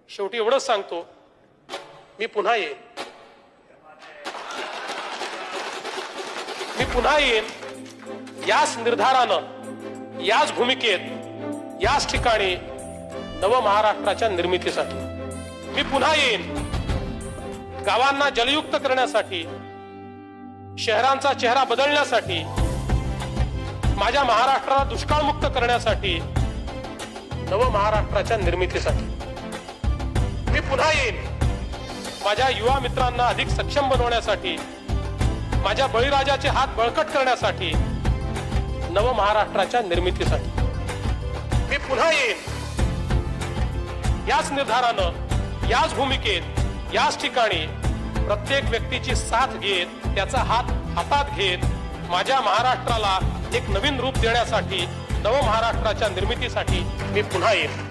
शेवटी एवढंच सांगतो, मी पुन्हा येईन, मी पुन्हा येईन याच निर्धारानं, याच भूमिकेत, याच ठिकाणी नव महाराष्ट्राच्या निर्मितीसाठी. मी पुन्हा येईन गावांना जलयुक्त करण्यासाठी, शहरांचा चेहरा बदलण्यासाठी, माझ्या महाराष्ट्राला दुष्काळमुक्त करण्यासाठी, नव महाराष्ट्राच्या निर्मितीसाठी. मी पुन्हा येईन माझ्या युवा मित्रांना अधिक सक्षम बनवण्यासाठी, माझ्या बळीराजाचे हात बळकट करण्यासाठी, नव महाराष्ट्राच्या निर्मितीसाठी. मी पुन्हा येईन याच निर्धारानं, याच भूमिकेत, याच ठिकाणी प्रत्येक व्यक्तीची साथ घेत, त्याचा हात हातात घेत, माझ्या महाराष्ट्राला एक नवीन रूप देण्यासाठी, नव महाराष्ट्राच्या निर्मितीसाठी मी पुन्हा येईन.